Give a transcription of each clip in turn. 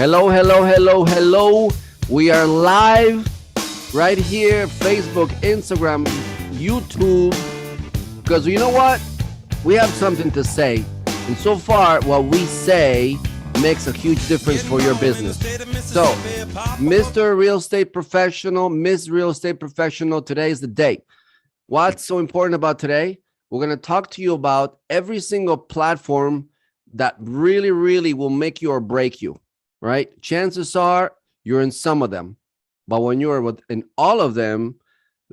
Hello, hello, hello, hello. We are live right here, Facebook, Instagram, YouTube, because you know what? We have something to say. And so far, what we say makes a huge difference for your business. So, Mr. Real Estate Professional, Miss Real Estate Professional, today is the day. What's so important about today? We're going to talk to you about every single platform that really will make you or break you, right? Chances are you're in some of them, but when you're in all of them,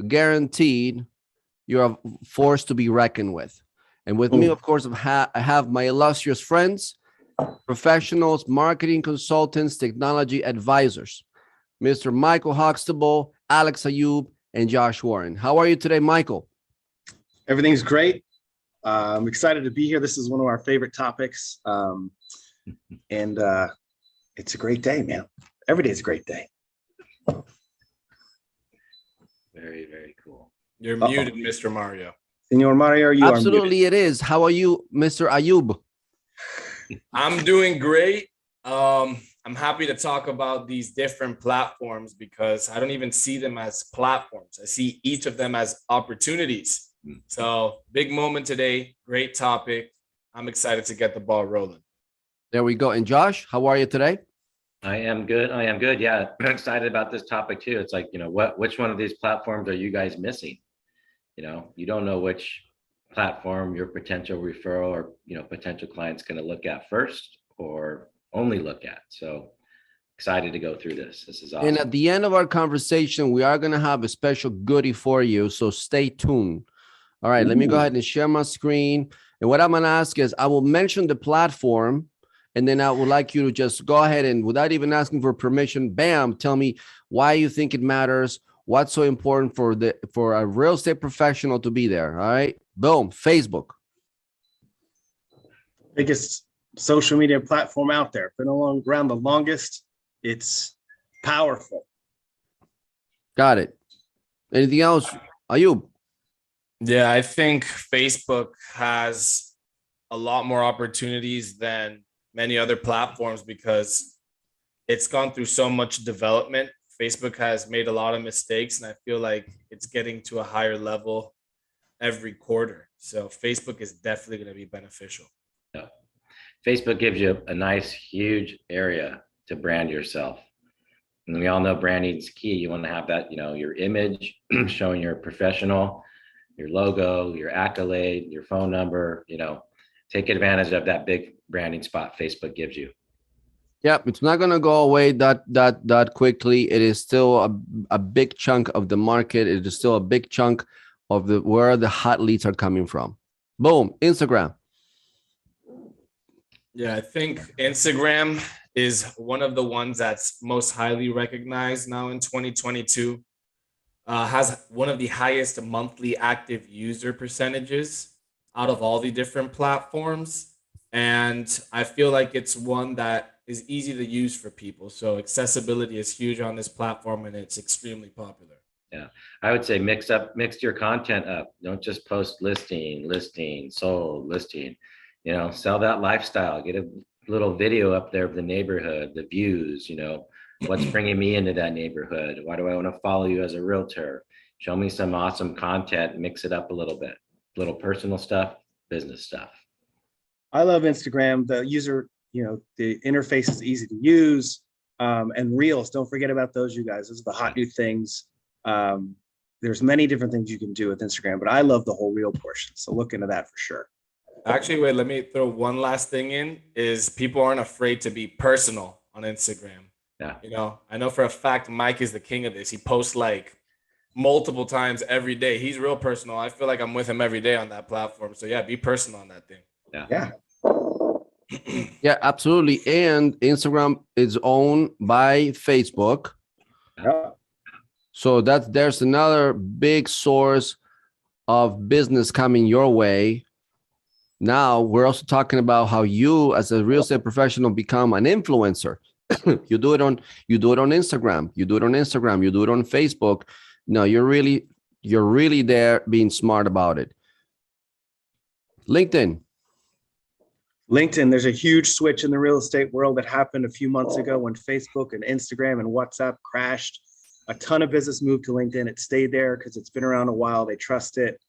guaranteed you're forced to be reckoned with. And with me, of course, I have my illustrious friends, professionals, marketing consultants, technology advisors, Mr. Michael Huxtable, Alex Ayub, and Josh Warren. How are you today, Michael? Everything's great. I'm excited to be here. This is one of our favorite topics. And it's a great day, man. Every day is a great day. Very cool. You're muted, Mr. Mario. Senor Mario, you Absolutely, it is. How are you, Mr. Ayub? I'm doing great. I'm happy to talk about these different platforms because I don't even see them as platforms. I see each of them as opportunities. So big moment today. Great topic. I'm excited to get the ball rolling. There we go. And Josh, how are you today? I am good. Yeah, I'm excited about this topic too. It's like, which one of these platforms are you guys missing? You don't know which platform your potential referral or, potential client's going to look at first or only look at. So excited to go through this. This is awesome. And at the end of our conversation, we are going to have a special goodie for you. So stay tuned. All right, let me go ahead and share my screen. And what I'm going to ask is I will mention the platform, and then I would like you to just go ahead and, without even asking for permission, bam, tell me why you think it matters, what's so important for a real estate professional to be there. All right, boom, Facebook. biggest social media platform out there. Been around the longest. It's powerful. Got it. Anything else, Ayub? Yeah, I think Facebook has a lot more opportunities than many other platforms because it's gone through so much development. Facebook has made a lot of mistakes, and I feel like it's getting to a higher level every quarter. So Facebook is definitely going to be beneficial. Yeah. Facebook gives you a nice, huge area to brand yourself. And we all know branding is key. You want to have that, your image showing you're a professional, your logo, your accolade, your phone number, take advantage of that big branding spot Facebook gives you. Yeah, it's not going to go away that quickly. It is still a big chunk of the market. It is still a big chunk of where the hot leads are coming from. Boom, Instagram. Yeah, I think Instagram is one of the ones that's most highly recognized now in 2022. Has one of the highest monthly active user percentages out of all the different platforms. And I feel like it's one that is easy to use for people. So accessibility is huge on this platform, and it's extremely popular. Yeah, I would say mix your content up. Don't just post listing, sold, listing. Sell that lifestyle. Get a little video up there of the neighborhood, the views, what's bringing me into that neighborhood? Why do I want to follow you as a realtor? Show me some awesome content, mix it up a little bit, little personal stuff, business stuff. I love Instagram. The user, the interface is easy to use. And Reels, don't forget about those, you guys. Those are the hot new things. There's many different things you can do with Instagram, but I love the whole Reel portion. So look into that for sure. Actually, wait, let me throw one last thing in, is people aren't afraid to be personal on Instagram. Yeah. I know for a fact, Mike is the king of this. He posts like multiple times every day. He's real personal. I feel like I'm with him every day on that platform. So yeah, be personal on that thing. Yeah. Yeah, absolutely. And Instagram is owned by Facebook. Yeah. So there's another big source of business coming your way. Now we're also talking about how you, as a real estate professional, become an influencer. You do it on Instagram. You do it on Facebook. No, you're really there being smart about it. LinkedIn. LinkedIn, there's a huge switch in the real estate world that happened a few months ago when Facebook and Instagram and WhatsApp crashed. A ton of business moved to LinkedIn. It stayed there because it's been around a while. They trust it.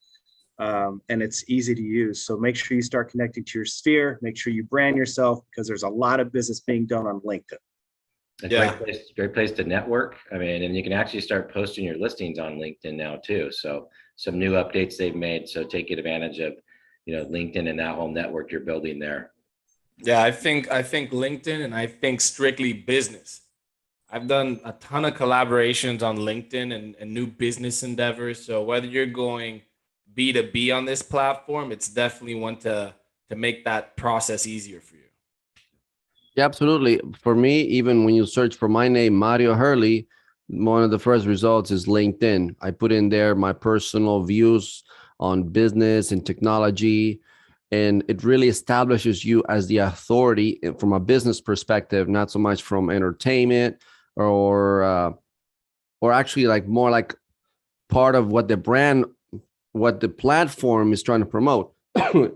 And it's easy to use. So make sure you start connecting to your sphere. Make sure you brand yourself because there's a lot of business being done on LinkedIn. A great place to network. I mean, and you can actually start posting your listings on LinkedIn now too. So some new updates they've made. So take advantage of, LinkedIn and that whole network you're building there. Yeah, I think LinkedIn, and I think strictly business. I've done a ton of collaborations on LinkedIn and new business endeavors. So whether you're going B2B on this platform, it's definitely one to make that process easier for you. Yeah, absolutely. For me, even when you search for my name, Mario Hurley, one of the first results is LinkedIn. I put in there my personal views on business and technology, and it really establishes you as the authority from a business perspective, not so much from entertainment or actually like more like part of what the brand, what the platform is trying to promote,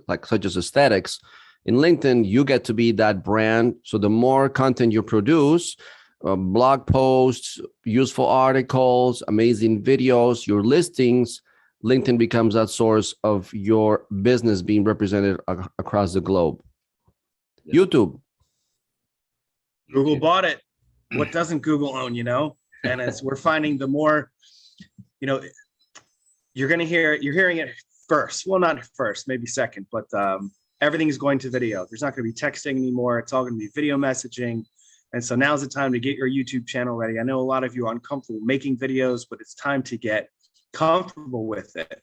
like such as aesthetics. In LinkedIn, you get to be that brand. So the more content you produce, blog posts, useful articles, amazing videos, your listings, LinkedIn becomes that source of your business being represented across the globe. Yeah. YouTube. Google bought it. What doesn't Google own, And as we're finding, the more, you're hearing it first. Well, not first, maybe second, but everything is going to video. There's not going to be texting anymore. It's all going to be video messaging. And so now's the time to get your YouTube channel ready. I know a lot of you are uncomfortable making videos, but it's time to get comfortable with it.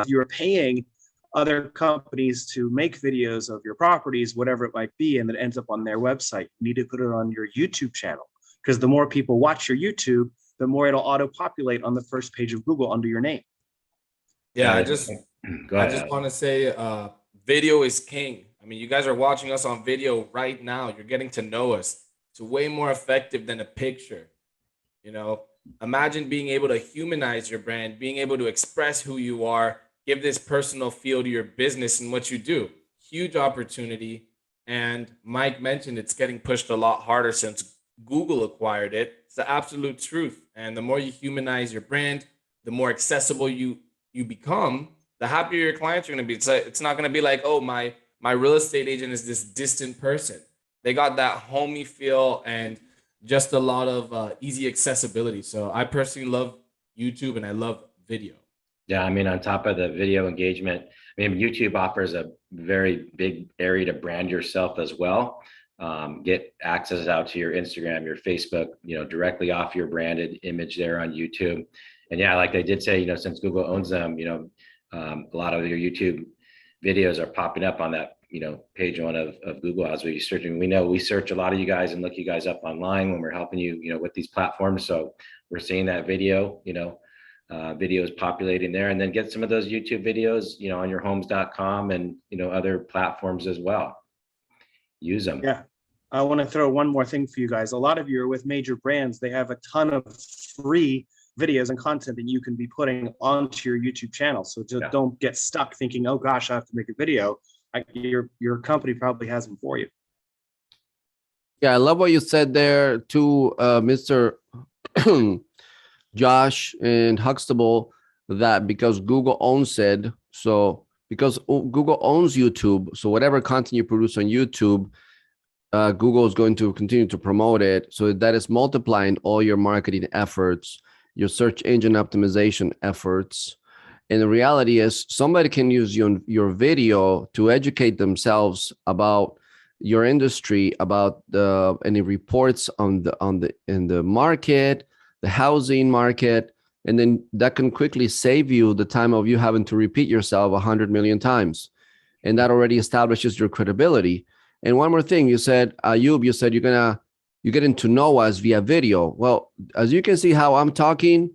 You're paying other companies to make videos of your properties, whatever it might be, and it ends up on their website. You need to put it on your YouTube channel, because the more people watch your YouTube, the more it'll auto-populate on the first page of Google under your name. Yeah, I just want to say video is king. I mean, you guys are watching us on video right now. You're getting to know us. It's way more effective than a picture. Imagine being able to humanize your brand, being able to express who you are, give this personal feel to your business and what you do. Huge opportunity. And Mike mentioned it's getting pushed a lot harder since Google acquired it. It's the absolute truth. And the more you humanize your brand, the more accessible you become, the happier your clients are going to be. It's not going to be like, oh, my real estate agent is this distant person. They got that homey feel and just a lot of easy accessibility. So I personally love YouTube and I love video. Yeah, I mean, on top of the video engagement, YouTube offers a very big area to brand yourself as well. Get access out to your Instagram, your Facebook, directly off your branded image there on YouTube. And yeah, like they did say, since Google owns them, a lot of your YouTube videos are popping up on that, page one of Google as we're searching. We know we search a lot of you guys and look you guys up online when we're helping you, with these platforms. So we're seeing that video, videos populating there, and then get some of those YouTube videos, on your homes.com and, other platforms as well. Use them. Yeah. I want to throw one more thing for you guys. A lot of you are with major brands. They have a ton of free videos and content that you can be putting onto your YouTube channel. So just don't get stuck thinking, oh gosh, I have to make a video. Your company probably has them for you. Yeah, I love what you said there to Mr. Josh and Huxtable, that because Google owns it, so because Google owns YouTube, so whatever content you produce on YouTube, Google is going to continue to promote it. So that is multiplying all your marketing efforts, your search engine optimization efforts. And the reality is somebody can use your video to educate themselves about your industry, about any reports in the market, the housing market, and then that can quickly save you the time of you having to repeat yourself 100 million times. And that already establishes your credibility. And one more thing, you said, Ayub, you're getting to know us via video. Well, as you can see how I'm talking,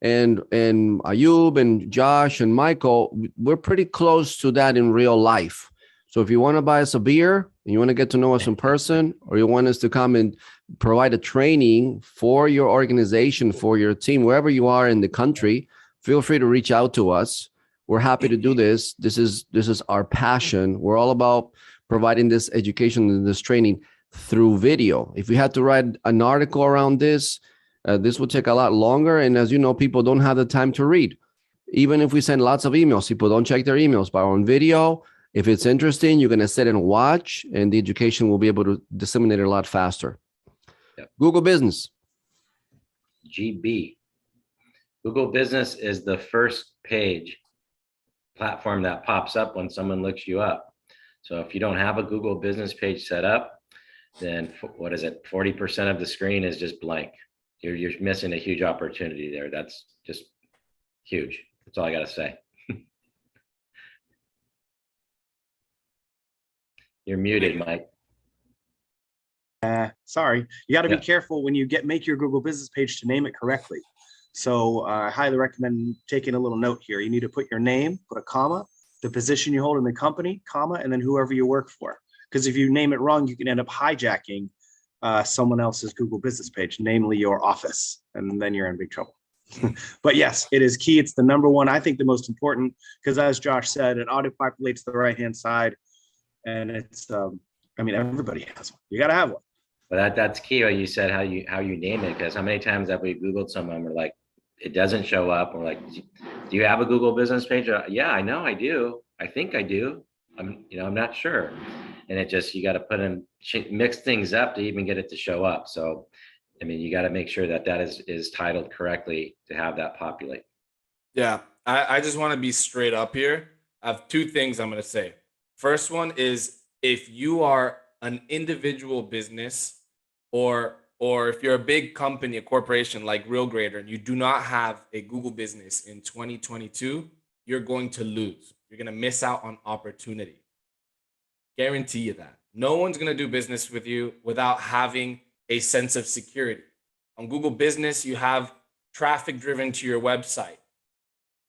and Ayub and Josh and Michael, we're pretty close to that in real life. So if you want to buy us a beer and you want to get to know us in person, or you want us to come and provide a training for your organization, for your team, wherever you are in the country, feel free to reach out to us. We're happy to do this. This is our passion. We're all about providing this education and this training through video. If we had to write an article around this, this would take a lot longer. And as you know, people don't have the time to read. Even if we send lots of emails, people don't check their emails. But on video, if it's interesting, you're going to sit and watch, and the education will be able to disseminate it a lot faster. Yep. Google Business. GB. Google Business is the first page platform that pops up when someone looks you up. So if you don't have a Google Business page set up, then what is it? 40% of the screen is just blank. You're missing a huge opportunity there. That's just huge. That's all I got to say. You're muted, Mike. Sorry, you got to Yeah. be careful when you make your Google Business page to name it correctly. So I highly recommend taking a little note here. You need to put your name, put a comma, the position you hold in the company, comma, and then whoever you work for. Because if you name it wrong, you can end up hijacking someone else's Google Business page, namely your office, and then you're in big trouble. But yes, it is key. It's the number one, I think the most important, because as Josh said, it auto-populates the right-hand side. And it's, I mean, everybody has one. You got to have one. But that's key. What you said, how you name it, because how many times have we Googled someone, we're like, it doesn't show up. We're like, do you have a Google Business page? Yeah, I know I do. I think I do. I'm not sure. And it just, you got to put in, mix things up to even get it to show up. So, I mean, you got to make sure that is titled correctly to have that populate. Yeah, I just want to be straight up here. I have two things I'm going to say. First one is, if you are an individual business or if you're a big company, a corporation like RealGrader, and you do not have a Google business in 2022, you're going to lose. You're going to miss out on opportunity. Guarantee you that. No one's going to do business with you without having a sense of security. On Google Business, you have traffic driven to your website,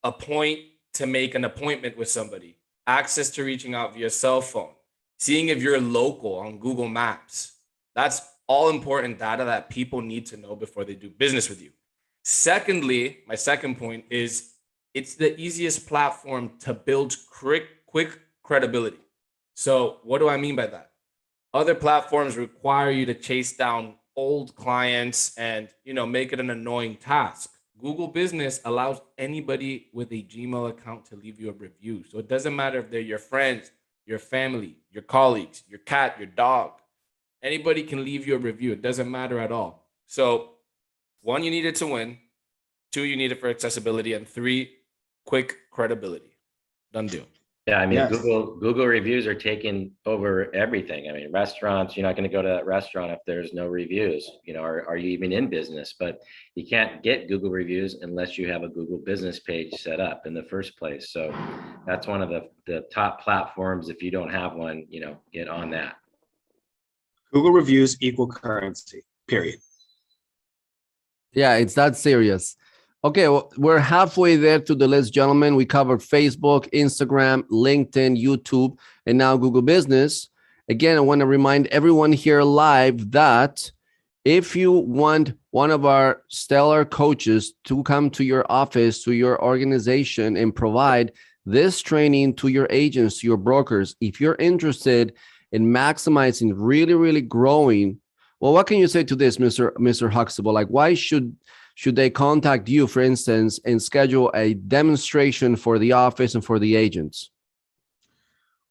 a point to make an appointment with somebody, access to reaching out via cell phone, seeing if you're local on Google Maps. That's all important data that people need to know before they do business with you. Secondly, my second point is, it's the easiest platform to build quick credibility. So what do I mean by that? Other platforms require you to chase down old clients and, make it an annoying task. Google Business allows anybody with a Gmail account to leave you a review. So it doesn't matter if they're your friends, your family, your colleagues, your cat, your dog. Anybody can leave you a review. It doesn't matter at all. So 1, you need it to win. 2, you need it for accessibility. And 3, quick credibility. Done deal. Yeah, I mean, Yes. Google reviews are taking over everything. I mean, restaurants, you're not going to go to that restaurant if there's no reviews. Are you even in business? But you can't get Google reviews unless you have a Google Business page set up in the first place. So that's one of the top platforms. If you don't have one, get on that. Google reviews equal currency, period. Yeah, it's that serious. Okay, well, we're halfway there to the list, gentlemen. We covered Facebook, Instagram, LinkedIn, YouTube, and now Google Business. Again, I want to remind everyone here live that if you want one of our stellar coaches to come to your office, to your organization, and provide this training to your agents, to your brokers, if you're interested in maximizing, really, really growing, well, what can you say to this, Mr. Huxtable? Like, why should they contact you, for instance, and schedule a demonstration for the office and for the agents?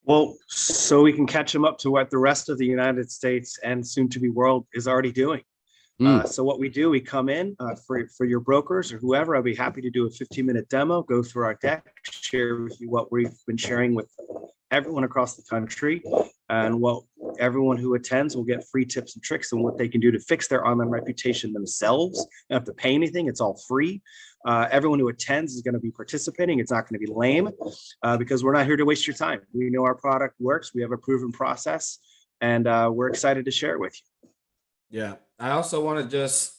Well, so we can catch them up to what the rest of the United States and soon to be world is already doing. So what we do, we come in for your brokers or whoever. I'll be happy to do a 15-minute demo, go through our deck, share with you what we've been sharing with everyone across the country, and what everyone who attends will get free tips and tricks on what they can do to fix their online reputation themselves. They don't have to pay anything. It's all free. Everyone who attends is going to be participating. It's not going to be lame because we're not here to waste your time. We know our product works. We have a proven process, and we're excited to share it with you. Yeah, I also want to just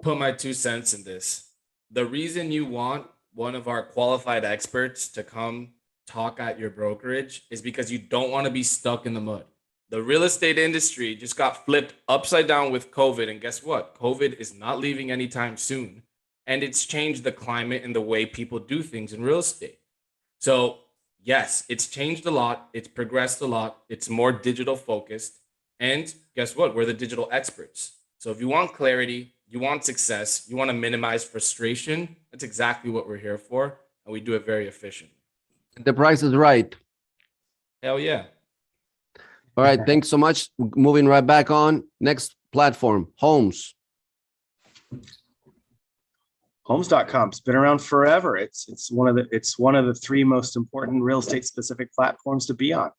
put my 2 cents in this. The reason you want one of our qualified experts to come talk at your brokerage is because you don't want to be stuck in the mud. The real estate industry just got flipped upside down with COVID. And guess what? COVID is not leaving anytime soon. And it's changed the climate and the way people do things in real estate. So yes, it's changed a lot. It's progressed a lot. It's more digital focused. And guess what? We're the digital experts. So if you want clarity, you want success, you want to minimize frustration, that's exactly what we're here for. And we do it very efficiently. The price is right. Hell yeah. All right. Thanks so much. Moving right back on. Next platform, Homes. Homes.com's been around forever. It's one of the three most important real estate specific platforms to be on.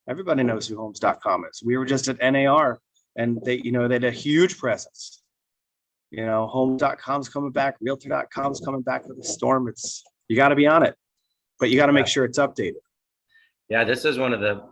Everybody knows who Homes.com is. We were just at NAR and they had a huge presence. Homes.com's coming back, Realtor.com's coming back with a storm. You got to be on it, but you got to make sure it's updated. Yeah, this is one of the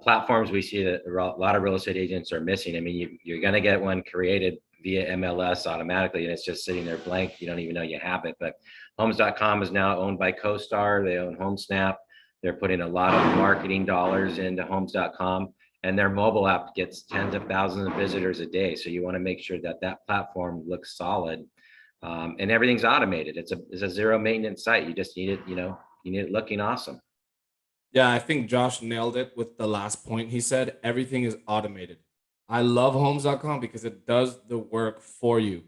platforms we see that a lot of real estate agents are missing. I mean, you're going to get one created via MLS automatically, and it's just sitting there blank. You don't even know you have it. But Homes.com is now owned by CoStar. They own HomeSnap. They're putting a lot of marketing dollars into Homes.com, and their mobile app gets tens of thousands of visitors a day. So you want to make sure that that platform looks solid, and everything's automated. It's a zero maintenance site. You just need it. You need it looking awesome. Yeah, I think Josh nailed it with the last point he said. Everything is automated. I love Homes.com because it does the work for you.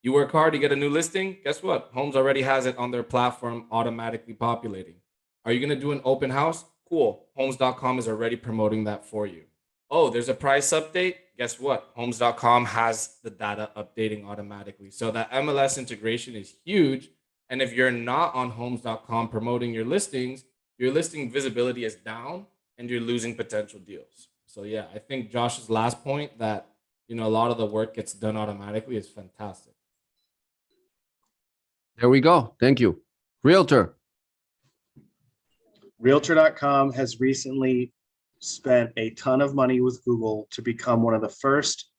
You work hard to get a new listing. Guess what? Homes already has it on their platform automatically populating. Are you going to do an open house? Cool. Homes.com is already promoting that for you. Oh, there's a price update. Guess what? Homes.com has the data updating automatically. So that MLS integration is huge. And if you're not on Homes.com promoting your listings, your listing visibility is down and you're losing potential deals. So yeah, I think Josh's last point that, a lot of the work gets done automatically is fantastic. There we go. Thank you. Realtor. Realtor.com has recently spent a ton of money with Google to become one of the first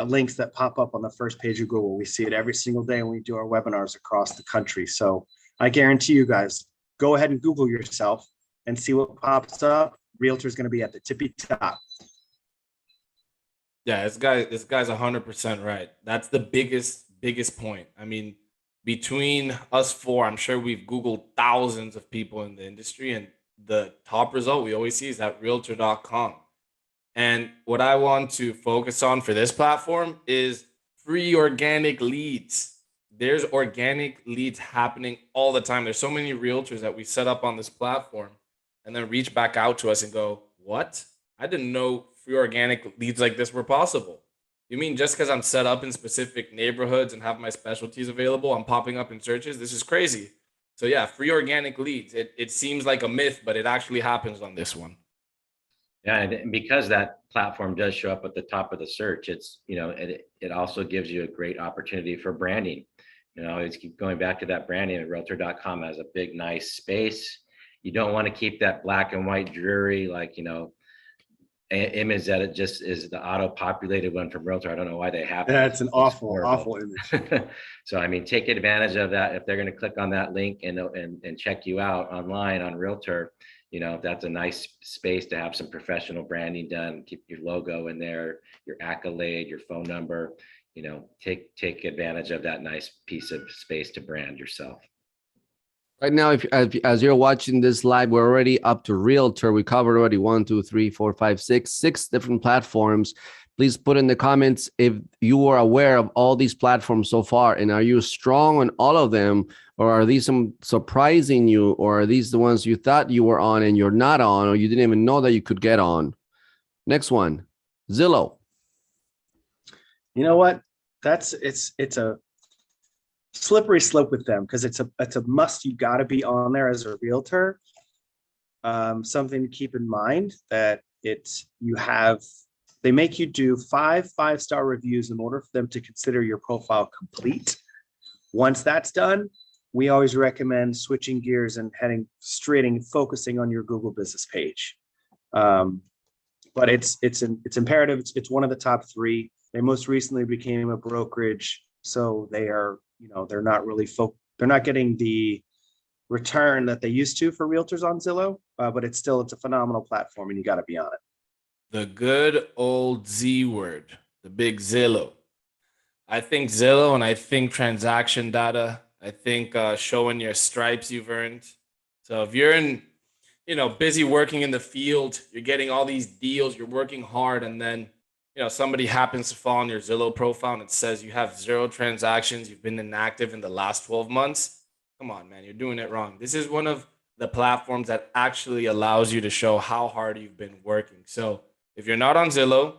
links that pop up on the first page of Google. We see it every single day when we do our webinars across the country. So I guarantee you guys, go ahead and Google yourself and see what pops up. Realtor is going to be at the tippy top. Yeah, this guy's 100% right. That's the biggest point. I mean, between us four, I'm sure we've Googled thousands of people in the industry, and the top result we always see is at Realtor.com. And what I want to focus on for this platform is free organic leads. There's organic leads happening all the time. There's so many realtors that we set up on this platform and then reach back out to us and go, what? I didn't know free organic leads like this were possible. You mean just because I'm set up in specific neighborhoods and have my specialties available, I'm popping up in searches? This is crazy. So yeah, free organic leads. It seems like a myth, but it actually happens on this one. Yeah, and because that platform does show up at the top of the search, it also gives you a great opportunity for branding. It's keep going back to that branding. Realtor.com has a big, nice space. You don't want to keep that black and white dreary, image that it just is the auto-populated one from Realtor. I don't know why they have That's an awful image. So I mean, take advantage of that. If they're going to click on that link and check you out online on Realtor, that's a nice space to have some professional branding done. Keep your logo in there, your accolade, your phone number. Take advantage of that nice piece of space to brand yourself. Right now, as you're watching this live, we're already up to Realtor. We covered already 1, 2, 3, 4, 5, 6 different platforms. Please put in the comments if you are aware of all these platforms so far, and are you strong on all of them, or are these some surprising you, or are these the ones you thought you were on and you're not on, or you didn't even know that you could get on? Next one, Zillow. You know what? It's a slippery slope with them because it's a must. You got to be on there as a realtor. Something to keep in mind that they make you do 5-star reviews in order for them to consider your profile complete. Once that's done, we always recommend switching gears and heading straight and focusing on your Google business page. But it's imperative. It's one of the top 3. They most recently became a brokerage, so they are, they're not really they're not getting the return that they used to for realtors on Zillow, but it's a phenomenal platform, and you got to be on it. The good old Z word, the big Zillow. I think Zillow, and I think transaction data. I think showing your stripes you've earned. So if you're in busy working in the field, you're getting all these deals, you're working hard, and then, somebody happens to fall on your Zillow profile and it says you have 0 transactions, you've been inactive in the last 12 months. Come on, man, you're doing it wrong. This is one of the platforms that actually allows you to show how hard you've been working. So if you're not on Zillow,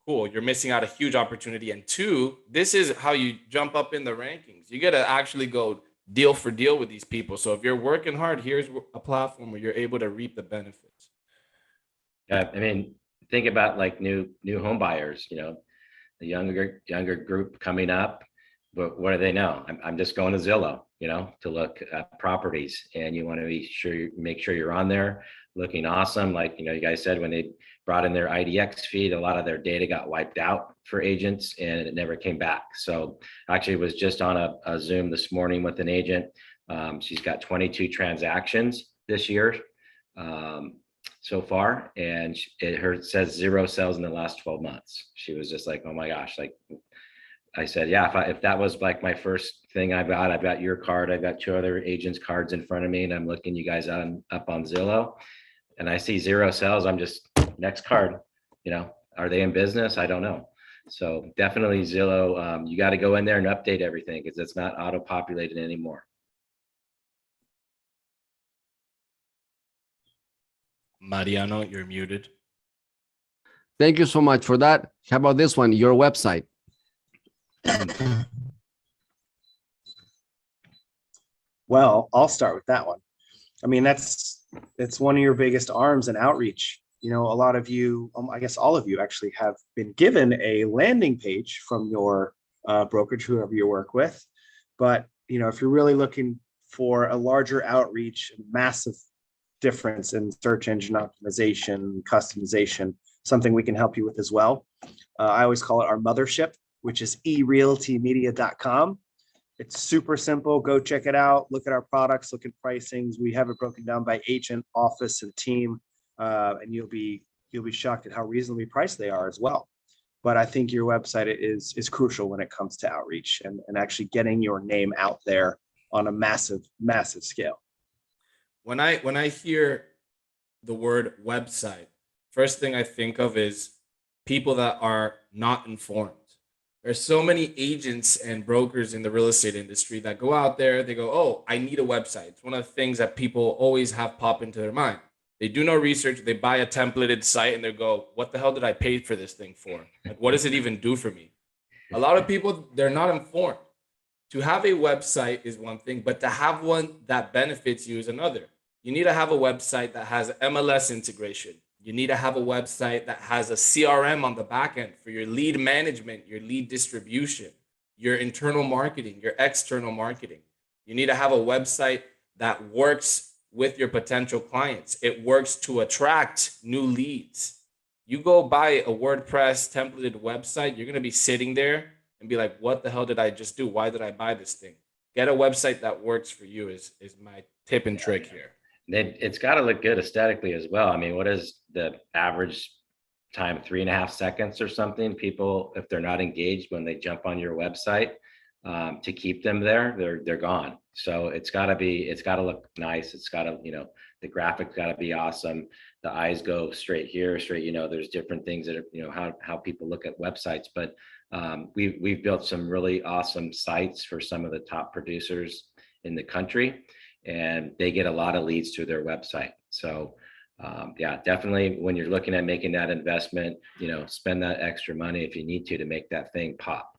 cool, you're missing out a huge opportunity. And 2, this is how you jump up in the rankings. You got to actually go deal for deal with these people. So if you're working hard, here's a platform where you're able to reap the benefits. Yeah, I mean, think about like new home buyers, the younger group coming up. But what do they know? I'm just going to Zillow, to look at properties, and you want to make sure you're on there looking awesome. Like, you guys said, when they brought in their IDX feed, a lot of their data got wiped out for agents and it never came back. So actually was just on a Zoom this morning with an agent. She's got 22 transactions this year so far, and it says 0 sales in the last 12 months. She was just like, oh my gosh, like, I said, yeah, if that was like my first thing I've got your card, I've got 2 other agents' cards in front of me, and I'm looking you guys up on Zillow, and I see 0 sales, I'm just, next card, are they in business? I don't know. So definitely Zillow, you got to go in there and update everything because it's not auto-populated anymore. Mariano, you're muted. Thank you so much for that. How about this one, your website? Well, I'll start with that one. I mean, it's one of your biggest arms in outreach. A lot of you, I guess all of you actually have been given a landing page from your brokerage, whoever you work with. But, if you're really looking for a larger outreach, massive difference in search engine optimization, customization, something we can help you with as well. I always call it our mothership, which is erealtymedia.com. It's super simple. Go check it out. Look at our products, look at pricings. We have it broken down by agent, office, and team. And you'll be shocked at how reasonably priced they are as well. But I think your website is crucial when it comes to outreach and actually getting your name out there on a massive, massive scale. When I hear the word website, first thing I think of is people that are not informed. There's so many agents and brokers in the real estate industry that go out there, they go, oh, I need a website. It's one of the things that people always have pop into their mind. They do no research, they buy a templated site and they go, what the hell did I pay for this thing for? Like, what does it even do for me? A lot of people, they're not informed. To have a website is one thing, but to have one that benefits you is another. You need to have a website that has MLS integration. You need to have a website that has a CRM on the back end for your lead management, your lead distribution, your internal marketing, your external marketing. You need to have a website that works with your potential clients. It works to attract new leads. You go buy a WordPress templated website, you're going to be sitting there and be like, what the hell did I just do? Why did I buy this thing? Get a website that works for you is my tip and trick here. It's got to look good aesthetically as well. I mean, what is the average time? 3.5 seconds or something. People, if they're not engaged when they jump on your website, to keep them there, they're gone. So it's got to look nice. It's got to, the graphics got to be awesome. The eyes go straight here, straight. There's different things that are, how people look at websites. But we've built some really awesome sites for some of the top producers in the country, and they get a lot of leads to their website. So yeah, definitely when you're looking at making that investment, spend that extra money if you need to make that thing pop.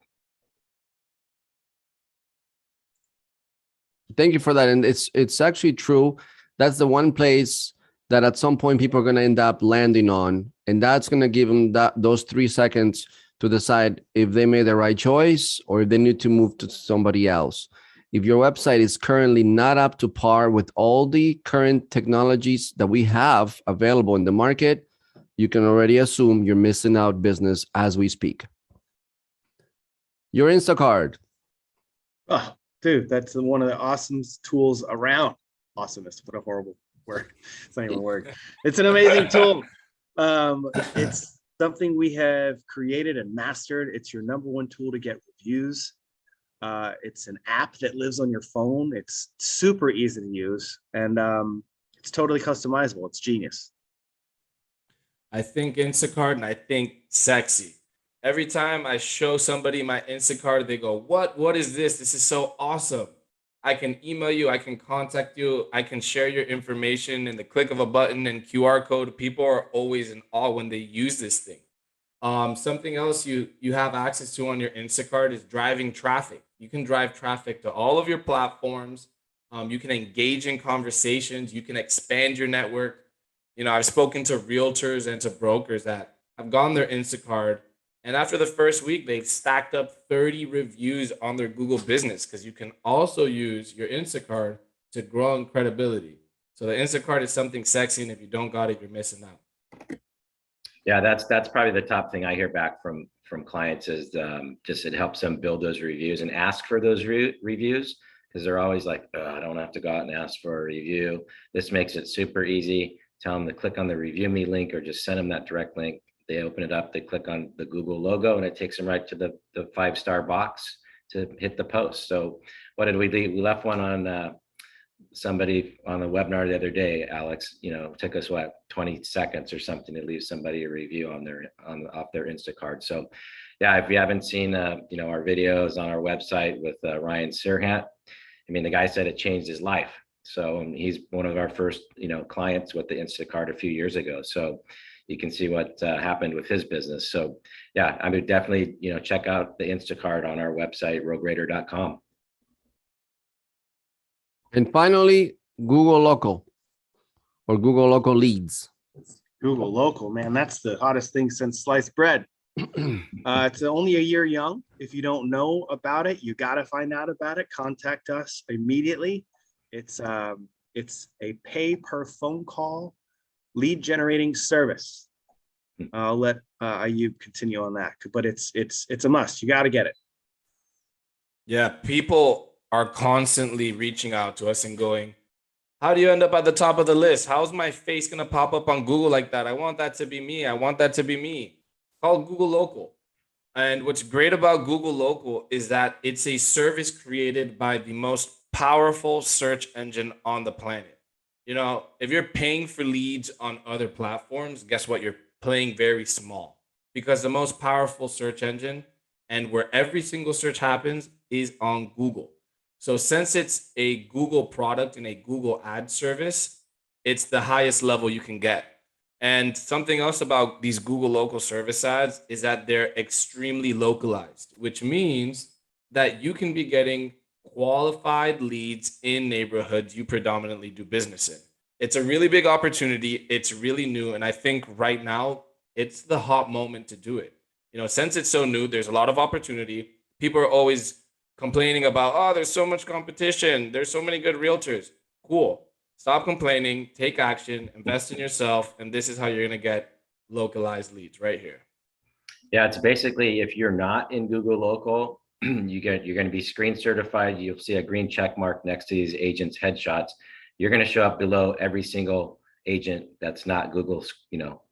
Thank you for that. And it's actually true. That's the one place that at some point people are going to end up landing on, and that's going to give them those 3 seconds to decide if they made the right choice or if they need to move to somebody else. If your website is currently not up to par with all the current technologies that we have available in the market, you can already assume you're missing out business as we speak. Your Instacard. Oh, dude, that's one of the awesome tools around. Awesomest, what a horrible word. It's not even a word. It's an amazing tool. It's something we have created and mastered. It's your #1 tool to get reviews. It's an app that lives on your phone. It's super easy to use. And It's totally customizable. It's genius. I think Instacart and I think sexy. Every time I show somebody my Instacart, they go, "What? What is this? This is so awesome." I can email you, I can contact you, I can share your information in the click of a button and QR code. People are always in awe when they use this thing. Something else you have access to on your Instacart is driving traffic. You can drive traffic to all of your platforms. You can engage in conversations. You can expand your network. You know, I've spoken to realtors and to brokers that have gone their Instacart, and after the first week, they've stacked up 30 reviews on their Google business because you can also use your Instacart to grow in credibility. So the Instacart is something sexy, and if you don't got it, you're missing out. Yeah, that's probably the top thing I hear back from clients is just it helps them build those reviews and ask for those reviews, because they're always like, I don't have to go out and ask for a review. This makes it super easy. Tell them to click on the review me link or just send them that direct link. They open it up, they click on the Google logo, and it takes them right to the 5-star box to hit the post. So what did we leave? We left one on somebody on the webinar the other day, Alex. You know, it took us what, 20 seconds or something to leave somebody a review off their Instacart. So yeah, if you haven't seen you know, our videos on our website with Ryan Serhant, I mean, the guy said it changed his life. So he's one of our first, you know, clients with the Instacart a few years ago. So you can see what happened with his business. So yeah, I would definitely, you know, check out the Instacart on our website, RealGrader.com. And finally, Google Local or Google Local Leads. Google Local, man, that's the hottest thing since sliced bread. It's only a year young. If you don't know about it, you got to find out about it. Contact us immediately. It's a pay per phone call lead generating service. I'll let you continue on that, but it's a must. You got to get it. Yeah, people are constantly reaching out to us and going, "How do you end up at the top of the list? How's my face going to pop up on Google like that? I want that to be me. I want that to be me." Call Google Local. And what's great about Google Local is that it's a service created by the most powerful search engine on the planet. You know, if you're paying for leads on other platforms, guess what? You're playing very small, because the most powerful search engine and where every single search happens is on Google. So since it's a Google product and a Google ad service, it's the highest level you can get. And something else about these Google local service ads is that they're extremely localized, which means that you can be getting qualified leads in neighborhoods you predominantly do business in. It's a really big opportunity. It's really new. And I think right now it's the hot moment to do it. You know, since it's so new, there's a lot of opportunity. People are always complaining about, oh, there's so much competition. There's so many good realtors. Cool. Stop complaining, take action, invest in yourself. And this is how you're going to get localized leads right here. Yeah, it's basically, if you're not in Google Local, you're going to be screen certified. You'll see a green check mark next to these agents' headshots. You're going to show up below every single agent that's not Google, you know,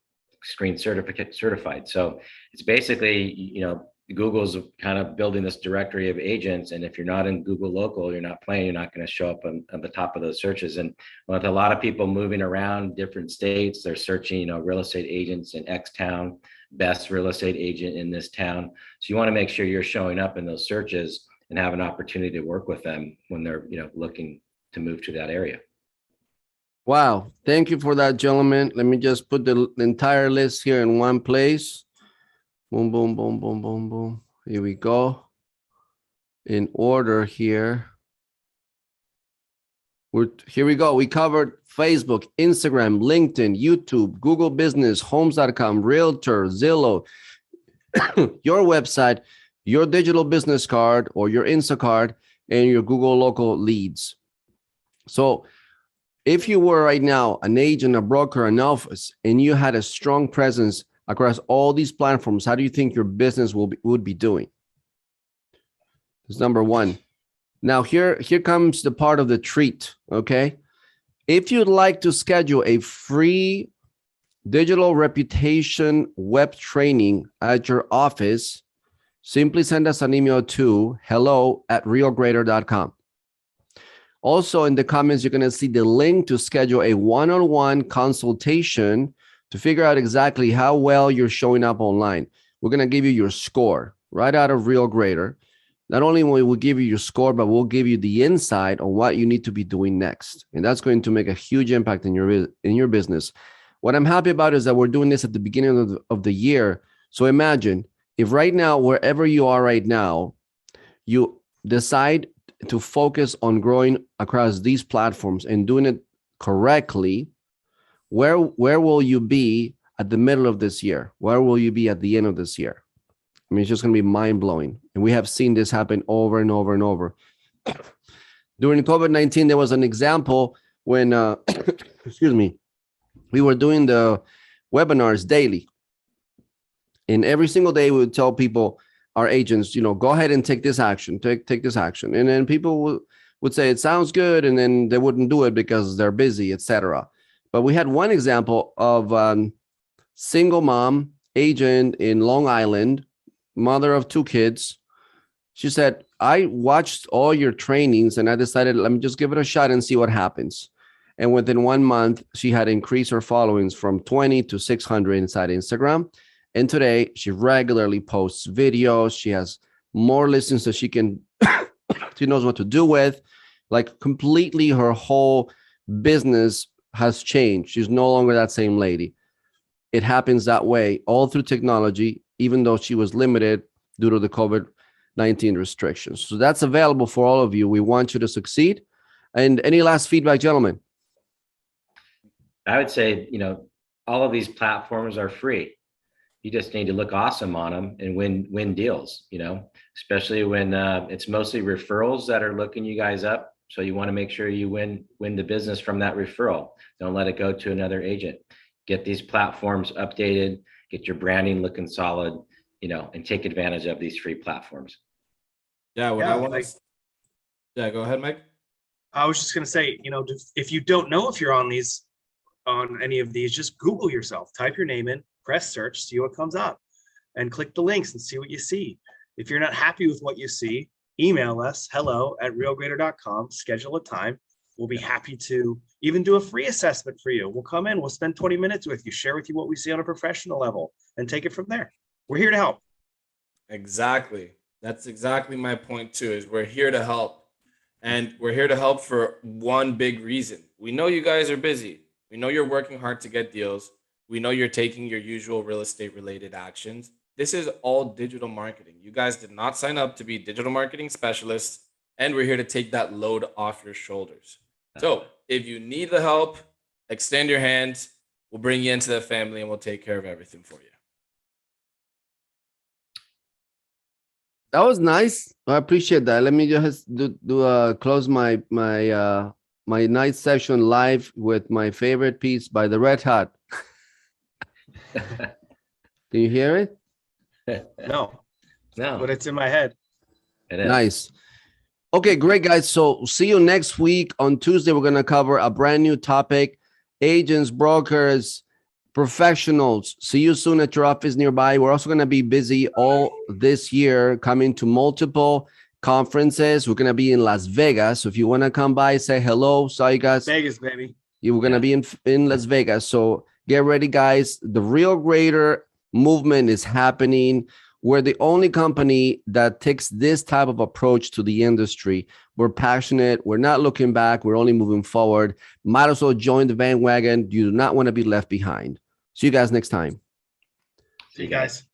screen certified. So it's basically, you know, Google's kind of building this directory of agents. And if you're not in Google Local, you're not playing, you're not going to show up on the top of those searches. And with a lot of people moving around different states, they're searching, you know, real estate agents in X town, best real estate agent in this town. So you want to make sure you're showing up in those searches and have an opportunity to work with them when they're, you know, looking to move to that area. Wow. Thank you for that, gentlemen. Let me just put the entire list here in one place. Boom, boom, boom, boom, boom, boom. Here we go. In order here. Here we go. We covered Facebook, Instagram, LinkedIn, YouTube, Google Business, Homes.com, Realtor, Zillow, your website, your digital business card or your Instacart, and your Google Local leads. So if you were right now an agent, a broker, an office, and you had a strong presence across all these platforms, how do you think your business would be doing? That's number one. Now, here comes the part of the treat, okay? If you'd like to schedule a free digital reputation web training at your office, simply send us an email to hello@realgrader.com. Also in the comments, you're going to see the link to schedule a one-on-one consultation to figure out exactly how well you're showing up online. We're going to give you your score right out of RealGrader. Not only will we give you your score, but we'll give you the insight on what you need to be doing next. And that's going to make a huge impact in your business. What I'm happy about is that we're doing this at the beginning of the year. So imagine if right now, wherever you are right now, you decide to focus on growing across these platforms and doing it correctly, where will you be at the middle of this year? Where will you be at the end of this year? I mean, it's just going to be mind-blowing. And we have seen this happen over and over and over. During COVID-19, there was an example when, excuse me, we were doing the webinars daily. And every single day we would tell people, our agents, go ahead and take this action, take this action. And then people would say, it sounds good. And then they wouldn't do it because they're busy, etc. But we had one example of single mom agent in Long Island, mother of 2 kids. She said, I watched all your trainings and I decided, let me just give it a shot and see what happens. And within 1 month, she had increased her followings from 20 to 600 inside Instagram. And today she regularly posts videos. She has more listens that she knows what to do with. Like completely her whole business has changed. She's no longer that same lady. It happens that way all through technology, even though she was limited due to the COVID-19 restrictions. So that's available for all of you. We want you to succeed. And any last feedback, gentlemen? I would say, all of these platforms are free. You just need to look awesome on them and win deals, especially when it's mostly referrals that are looking you guys up. So you want to make sure you win the business from that referral. Don't let it go to another agent. Get these platforms updated, get your branding looking solid, and take advantage of these free platforms. Yeah, yeah, go ahead, Mike. I was just going to say, if you don't know if you're on any of these, just Google yourself, type your name in, press search, see what comes up, and click the links and see what you see. If you're not happy with what you see, email us, hello@realgrader.com, schedule a time. We'll be happy to even do a free assessment for you. We'll come in, we'll spend 20 minutes with you, share with you what we see on a professional level, and take it from there. We're here to help. Exactly. That's exactly my point too, is we're here to help. And we're here to help for one big reason. We know you guys are busy. We know you're working hard to get deals. We know you're taking your usual real estate related actions. This is all digital marketing. You guys did not sign up to be digital marketing specialists, and we're here to take that load off your shoulders. So if you need the help, extend your hands. We'll bring you into the family and we'll take care of everything for you. That was nice. I appreciate that. Let me just close my night session live with my favorite piece by the Red Hot. Can you hear it? No, No, but it's in my head. it is. Nice. Okay, great, guys. So see you next week. On Tuesday, we're going to cover a brand new topic: agents, brokers, professionals. See you soon at your office nearby. We're also going to be busy all this year, coming to multiple conferences. We're going to be in Las Vegas. So if you want to come by, say hello. Saw you guys. Vegas, baby. You were going to be in Las Vegas. So get ready, guys. The RealGrader movement is happening. We're the only company that takes this type of approach to the industry. We're passionate. We're not looking back. We're only moving forward. Might as well join the bandwagon. You do not want to be left behind. See you guys next time. See you guys.